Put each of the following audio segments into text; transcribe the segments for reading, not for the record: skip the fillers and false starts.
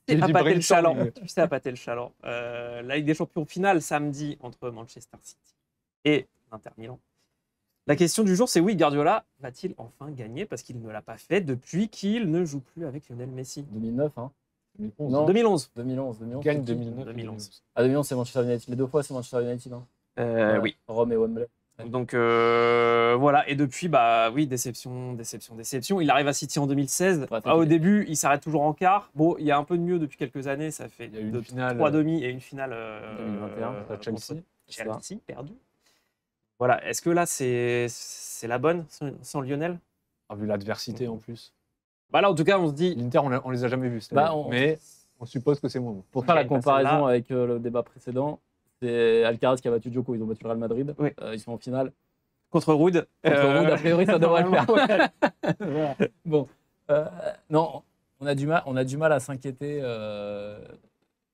Tu sais appâter le chaland. brainstorming. Tu sais appâter le chaland. La Ligue des Champions finale samedi entre Manchester City et l'Inter Milan. La question du jour, c'est oui, Guardiola va-t-il enfin gagner parce qu'il ne l'a pas fait depuis qu'il ne joue plus avec Lionel Messi. 2009, hein. 2011. Non. 2011. 2011. Gagne c'est qui 2009. 2011. Ah, 2011, c'est Manchester United. Les deux fois, c'est Manchester United. Hein. Ouais. Oui. Rome et Wembley. Donc voilà, et depuis, bah oui, déception. Il arrive à City en 2016. Ouais, Au début, il s'arrête toujours en quart. Bon, il y a un peu de mieux depuis quelques années. Ça fait Il y a eu une finale, 3 demi et une finale 2021, à Chelsea. contre Chelsea, perdu. Voilà, est-ce que là, c'est la bonne sans Lionel? A vu l'adversité en plus. Bah là, en tout cas, on se dit. L'Inter, on les a jamais vus. Bah, mais on suppose que c'est moins bon. Pour faire la Ok, bah, comparaison celle-là. avec le débat précédent, c'est Alcaraz qui a battu Djoko. Ils ont battu le Real Madrid. Oui. Ils sont en finale. Contre Ruud. Contre Ruud, a priori, ça devrait le faire. normalement, Voilà. Bon, non, on a du mal à s'inquiéter.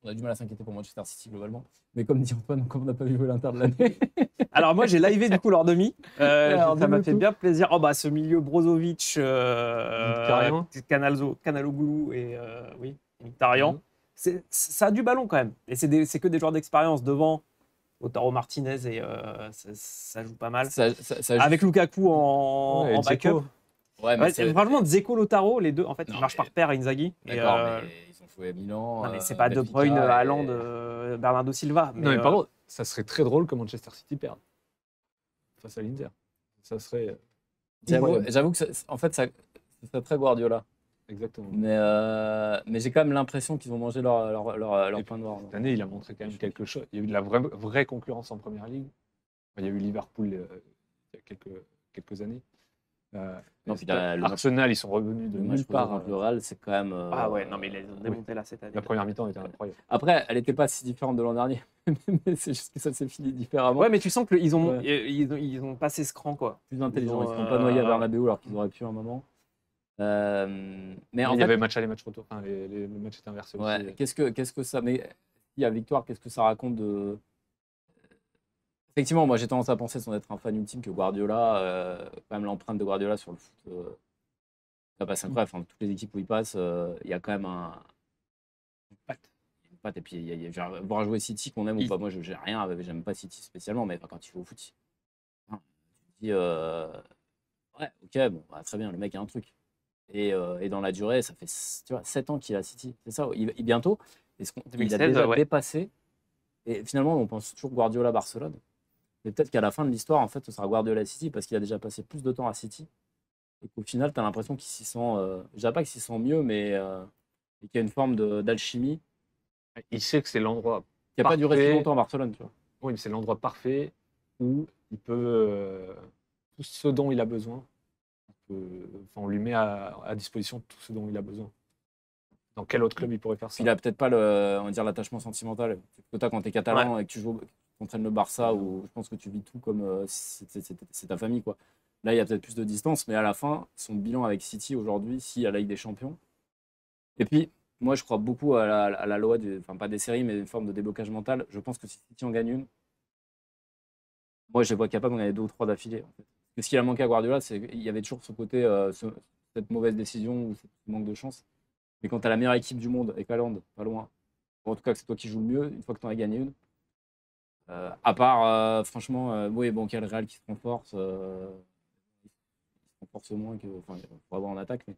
On a du mal à s'inquiéter pour Manchester City globalement. Mais comme dit Antoine, comme on n'a pas vu l'Inter de l'année. Alors moi, j'ai livé du coup leur demi. Alors, Ça m'a dis-nous fait tout. bien plaisir. Oh bah ce milieu Brozovic, Mkhitaryan. Kanaloglou et oui, Mkhitaryan. Ça a du ballon quand même. Et c'est que des joueurs d'expérience devant. Lautaro Martinez et ça joue pas mal. Ça Avec Lukaku en Ouais, et backup. Dzeko. Ouais, mais c'est- Franchement, Dzeko, Lautaro, les deux, en fait, Non, ils marchent mais- par paire à Inzaghi. Et, D'accord, mais ils ont joué à Milan. non, mais c'est pas De Benfica Bruyne, et- Haaland, Bernardo Silva. Non, mais par contre, ça serait très drôle que Manchester City perde face à l'Inter. Ça serait. J'avoue que en fait, ça serait très Guardiola. Exactement. Mais j'ai quand même l'impression qu'ils ont mangé leur Et pain noir. Cette année, il a montré quand même quelque chose. Il y a eu de la vraie concurrence en première ligue. Il y a eu Liverpool il y a quelques années. Non, puis le Arsenal, ils sont revenus de Le match nulle part. contre le Real, c'est quand même. Ah ouais, non, mais ils les ont démontés là cette année. La première mi-temps était incroyable. Après, elle n'était pas si différente de l'an dernier. Mais c'est juste que ça s'est fini différemment. Ouais, mais tu sens qu'ils ont, Ouais. ils ont passé ce cran, quoi. Plus intelligents. Ils ne Ils se ont, sont pas noyés à Bernabeu alors qu'ils auraient pu à un moment. Mais en Il y fait, avait match aller, match retour. Enfin, le match était inversé ouais, aussi. qu'est-ce que ça. Mais il y a victoire, qu'est-ce que ça raconte de. Effectivement, moi j'ai tendance à penser, sans être un fan ultime, que Guardiola, quand même l'empreinte de Guardiola sur le foot, ça passe incroyable. Enfin, toutes les équipes où il passe, il y a quand même une patte. Et puis, genre, voir jouer City, qu'on aime ou pas, moi j'ai rien, j'aime pas City spécialement, mais quand il joue au foot, tu te dis, ouais, ok, bon, bah, très bien, le mec a un truc. Et dans la durée, ça fait 7 ans qu'il est à City, c'est ça, bientôt. Il a 2016, déjà ouais. dépassé. Et finalement, on pense toujours Guardiola-Barcelone. Mais peut-être qu'à la fin de l'histoire, en fait, ce sera Guardiola City parce qu'il a déjà passé plus de temps à City. Et qu'au final, tu as l'impression qu'il s'y sent. Je dirais pas qu'il s'y sent mieux, mais qu'il y a une forme d'alchimie Il sait que c'est l'endroit. qui n'a pas duré Parfait. si longtemps à Barcelone. Tu vois. Oui, mais c'est l'endroit parfait où il peut tout ce dont il a besoin. On lui met à disposition tout ce dont il a besoin. Dans quel autre club il pourrait faire ça? Il a peut-être pas on va dire l'attachement sentimental que tu as quand tu es catalan et que tu joues, entraînes le Barça, où je pense que tu vis tout comme si c'est ta famille, quoi. Là, il y a peut-être plus de distance, mais à la fin, son bilan avec City aujourd'hui, si à la Ligue des Champions. Et puis, moi, je crois beaucoup à la loi, enfin pas des séries, mais une forme de déblocage mental. Je pense que si City en gagne une, moi, je les vois capables d'en gagner 2 ou 3 d'affilée. En fait. Parce que ce qu'il a manqué à Guardiola, c'est qu'il y avait toujours ce côté, cette mauvaise décision ou ce manque de chance. Mais quand tu as la meilleure équipe du monde, avec Haaland, pas loin, en tout cas que c'est toi qui joues le mieux, une fois que tu en as gagné une, à part, franchement, oui, bon, quel Real qui se renforce, il se renforce moins que. Enfin, il faut avoir en attaque, mais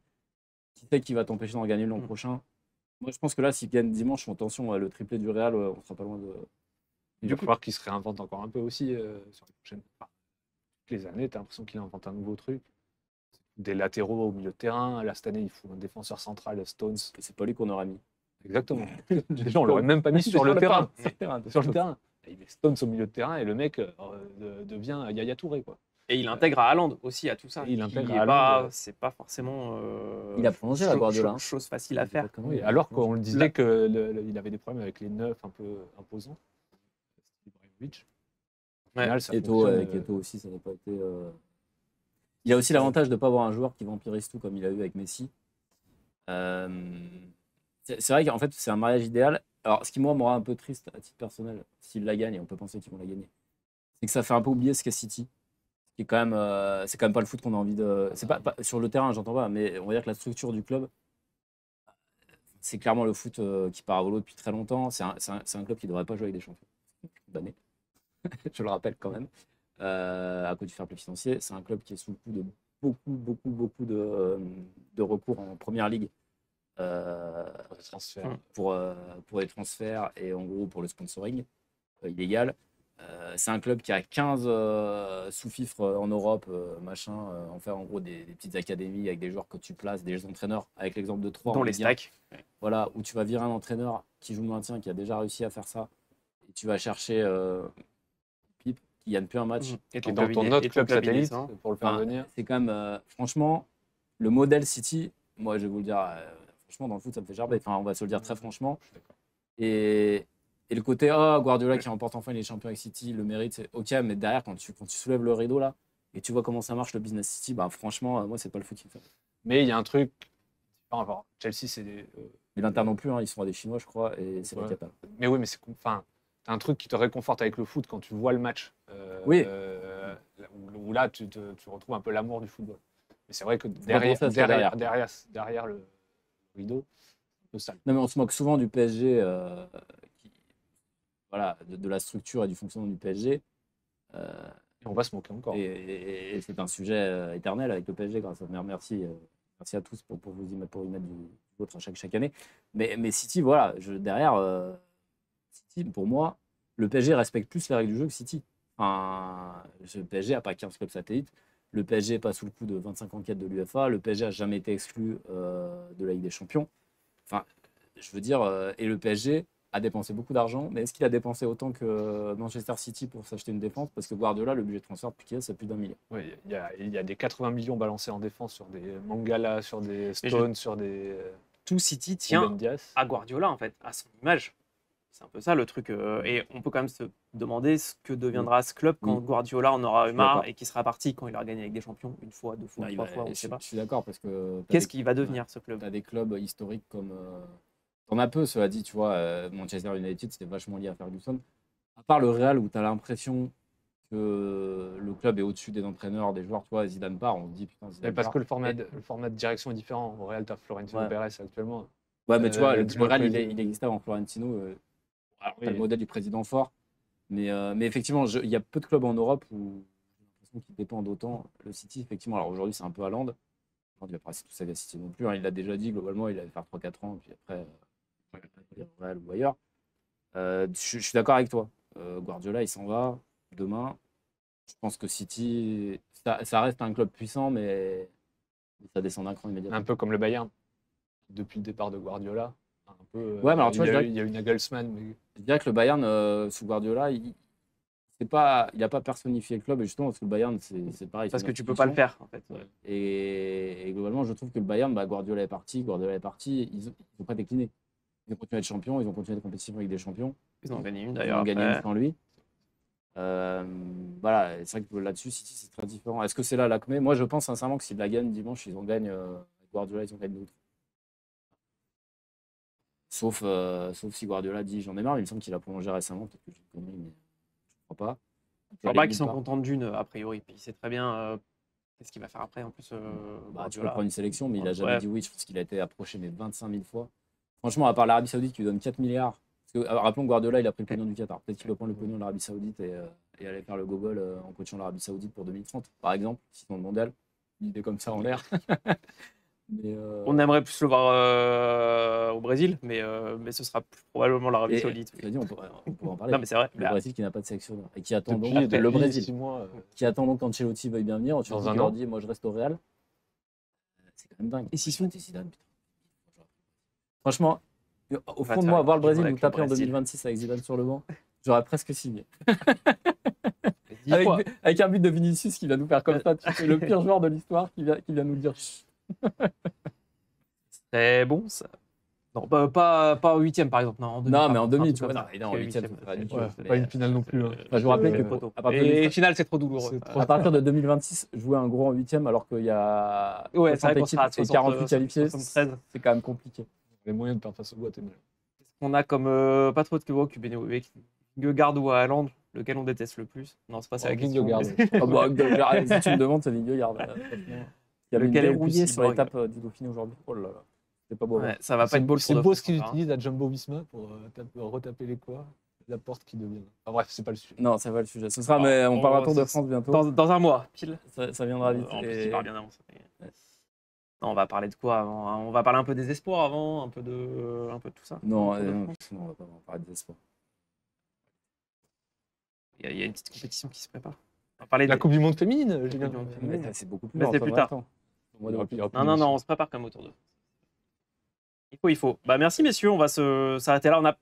qui sait qui va t'empêcher d'en gagner l'an prochain? Moi, je pense que là, s'il gagne dimanche, attention, le triplé du Real, on sera pas loin de. Il va falloir qu'il se réinvente encore un peu aussi sur les prochaines. Enfin, toutes les années, tu as l'impression qu'il invente un nouveau truc. Des latéraux au milieu de terrain. Là, cette année, il faut un défenseur central, Stones. C'est pas lui qu'on aurait mis. Exactement. Déjà, on l'aurait même pas mis sur le terrain. Sur le terrain. Il met Stones au milieu de terrain et le mec devient Yaya Touré, quoi. Et il intègre à Haaland aussi à tout ça. Et il intègre qui est Haaland, pas- C'est pas forcément. Il a prolongé la Guardiola. Chose facile à faire. Oui, alors qu'on le disait qu'il avait des problèmes avec les neufs un peu imposants. Ibrahimovic. Au final, ça fonctionne, Avec Eto'o aussi, ça n'a pas été. Il a aussi l'avantage de ne pas avoir un joueur qui vampirise tout comme il a eu avec Messi. C'est vrai qu'en fait, c'est un mariage idéal. Alors, ce qui, moi, m'aura un peu triste à titre personnel, s'ils la gagnent, et on peut penser qu'ils vont la gagner, c'est que ça fait un peu oublier ce qu'est City. Qui est quand même, c'est quand même pas le foot qu'on a envie de. C'est pas sur le terrain, j'entends pas, mais on va dire que la structure du club, c'est clairement le foot qui part à volo depuis très longtemps. C'est un club qui ne devrait pas jouer avec des champions. Condamné. Je le rappelle quand même. À cause du fair play financier, c'est un club qui est sous le coup de beaucoup de recours en première ligue pour les transferts et en gros pour le sponsoring illégal. C'est un club qui a 15 sous-fifres en Europe, en fait en gros des petites académies avec des joueurs que tu places, des entraîneurs, avec l'exemple de 3 Dans les stacks. Voilà, où tu vas virer un entraîneur qui joue le maintien, qui a déjà réussi à faire ça, et tu vas chercher Pipe, qui gagne plus un match. Et dans ton autre club satellite, pour le faire venir. C'est quand même, franchement, le modèle City, moi je vais vous le dire, franchement dans le foot ça me fait gerber, enfin on va se le dire très franchement. Et le côté Guardiola qui remporte enfin les champions avec City, le mérite, c'est ok, mais derrière quand tu soulèves le rideau là et tu vois comment ça marche le business City, bah franchement moi c'est pas le foot qui me fait. Mais il y a un truc, Chelsea c'est mais l'Inter non plus, hein, ils sont à des Chinois je crois et c'est la cata. Mais oui, mais c'est t'as un truc qui te réconforte avec le foot quand tu vois le match. Oui. Où là tu retrouves un peu l'amour du football. Mais c'est vrai que derrière le rideau, c'est un peu sale. Non mais on se moque souvent du PSG. Voilà, de la structure et du fonctionnement du PSG. Et on va se moquer encore. Et c'est un sujet éternel avec le PSG, grâce à merci à tous pour y mettre du vôtre chaque année. Mais City, voilà, derrière, City, pour moi, le PSG respecte plus les règles du jeu que City. Enfin, le PSG n'a pas 15 clubs satellites. Le PSG n'est pas sous le coup de 25 enquêtes de l'UEFA. Le PSG n'a jamais été exclu de la Ligue des Champions. Enfin, je veux dire, et le PSG a dépensé beaucoup d'argent, mais est-ce qu'il a dépensé autant que Manchester City pour s'acheter une défense? Parce que Guardiola, le budget de transfert depuis qu'il y a, c'est plus d'1 milliard. Oui, il y a des 80 millions balancés en défense sur des Mangala, sur des Stones, sur des... Tout City tient à Guardiola, en fait, à son image. C'est un peu ça le truc. Et on peut quand même se demander ce que deviendra ce club quand Guardiola en aura eu marre et qu'il sera parti quand il aura gagné avec des champions une fois, 2 fois, 3 fois, on ne sait pas. Je suis d'accord parce que... Qu'est-ce qu'il va devenir ce club? Tu as des clubs historiques comme... T'en as peu, cela dit, tu vois, Manchester United, c'était vachement lié à Ferguson. À part le Real, où tu as l'impression que le club est au-dessus des entraîneurs, des joueurs, tu vois, Zidane part, on se dit putain, Zidane parce que le format de direction est différent. Au Real, tu as Florentino Pérez actuellement. Ouais, mais tu vois, le Real, il existait avant Florentino. Alors, tu as le modèle du président fort. Mais effectivement, il y a peu de clubs en Europe où j'ai l'impression qu'ils dépendent autant. Le City, effectivement, alors aujourd'hui, c'est un peu Haaland. Il va pas rester tout ça à City non plus. Hein. Il l'a déjà dit, globalement, il allait faire 3-4 ans, puis après... Real ou ailleurs. Je suis d'accord avec toi. Guardiola, il s'en va demain. Je pense que City, ça reste un club puissant, mais ça descend d'un cran immédiatement. Un peu comme le Bayern, depuis le départ de Guardiola. Un peu, ouais, mais alors, tu vois, il y a eu Nagelsmann. Mais... Je dirais que le Bayern, sous Guardiola, il n'a pas personnifié le club. Et justement, parce que le Bayern, c'est pareil. Parce que tu ne peux pas le faire, en fait. Ouais. Et globalement, je trouve que le Bayern, Guardiola est parti, ils n'ont pas décliné. Ils ont continué à être champions, ils ont continué à être compétitifs avec des champions. Ils ont gagné une d'ailleurs. Ils ont gagné une sans lui. Voilà, c'est vrai que là-dessus, City, c'est très différent. Est-ce que c'est là l'acmé? Moi, je pense sincèrement que s'ils la gagnent dimanche, ils en gagnent avec Guardiola, ils en gagnent d'autres. Sauf si Guardiola dit j'en ai marre, il me semble qu'il a prolongé récemment, peut-être que j'ai une connerie, mais je ne crois pas. Je crois pas qu'ils sont contents d'une, a priori. Puis il sait très bien qu'est-ce qu'il va faire après. En plus, tu peux prendre une sélection, mais il n'a jamais dit oui. Je pense qu'il a été approché mais 25 000 fois. Franchement, à part l'Arabie Saoudite qui lui donne 4 milliards. Parce que, rappelons que Guardiola, il a pris le pognon du Qatar. Peut-être qu'il va prendre le pognon de l'Arabie Saoudite et aller faire le gogol en coachant l'Arabie Saoudite pour 2030, par exemple, si dans le mondial. Une idée comme ça en l'air. Mais on aimerait plus le voir au Brésil, mais ce sera probablement l'Arabie Saoudite. On pourrait en parler. Non, mais c'est vrai. Le Brésil qui n'a pas de sélection et qui attend donc le Brésil, qui attend donc qu'Ancelotti veuille bien venir. Ensuite, il leur dit moi je reste au Real. C'est quand même dingue. Et si Zidane, putain. Franchement, au fond de moi, voir le Brésil nous taper en 2026 avec Zidane sur le banc, j'aurais presque signé. Avec un but de Vinicius qui va nous faire comme ça, c'est le pire joueur de l'histoire qui vient nous dire. C'est bon ça. Non, pas au 8e par exemple. Non, mais en demi, tu vois. Non, en 8e, pas une finale non plus. Je vous rappelle que les finales, c'est trop douloureux. À partir de 2026, jouer un gros en 8e alors qu'il y a 60 équipes et 48 qualifiés, c'est quand même compliqué. Les moyens de faire face au Guatemala. On a comme pas trop de Kebro, Vingegaard ou Haaland, lequel on déteste le plus? Non, c'est pas ça la question. Vingegaard. Si tu me demandes, c'est Vingegaard. Il y a le dérouillé sur l'étape du Dauphiné aujourd'hui. Oh là là. C'est pas beau. Ouais, ça va pas être beau le Tour C'est de beau France, ce qu'ils encore, hein. utilisent à Jumbo Visma pour retaper les quoi. La porte qui devient. Enfin bref, c'est pas le sujet. Non, c'est pas le sujet. Ce sera, mais on parlera Tour de France bientôt. Dans un mois, pile. Ça viendra vite. En plus, et- il part bien avant ça. Ouais. Non, on va parler de quoi avant, hein? On va parler un peu des espoirs avant, un peu de tout ça. Non, Tour de non, France. on va pas en parler des espoirs. Il y a une petite compétition qui se prépare. On va parler La des- Coupe du Monde féminine, Julien. Coupe du Monde féminine. Mais c'est beaucoup plus Mais long, c'est ça plus va tard. attendre. Au mois Il y de- aura plus- il y aura plus Non, d'émission. on se prépare comme au Tour de France. Il faut. Bah, merci, messieurs. On va s'arrêter là. On n'a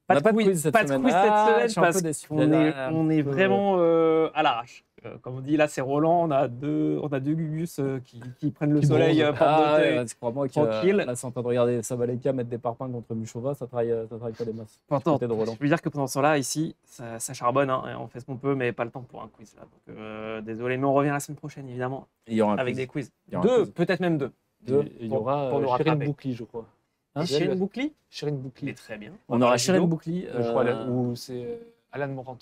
On n'a pas de quiz cette semaine. Ah, je suis un peu parce déçu. qu'on est, Là, on est un peu- vraiment à l'arrache. Comme on dit, là, c'est Roland. On a deux Gugus qui prennent le Qui soleil bronzent. porte Ah de thé. ouais, crois-moi que Tranquille. là, c'est en train de regarder Sabalenka mettre des parpaings contre Muchova, ça travaille pas des masses. Pourtant, Côté de Roland. je veux dire que pendant ce temps-là, ici, ça charbonne. Hein, et on fait ce qu'on peut, mais pas le temps pour un quiz. Là. Donc, désolé, mais on revient la semaine prochaine, évidemment, Et il y aura un avec quiz. des quiz. Il y aura un Deux, quiz. peut-être même deux. Et il y pour aura nous Chérine rattraper. Boukli, je crois. Et Shane Boucli Chérine Il est Boukli. très bien. On aura parler Chérine judo. Boucli. Je crois, ou c'est Alan Morant.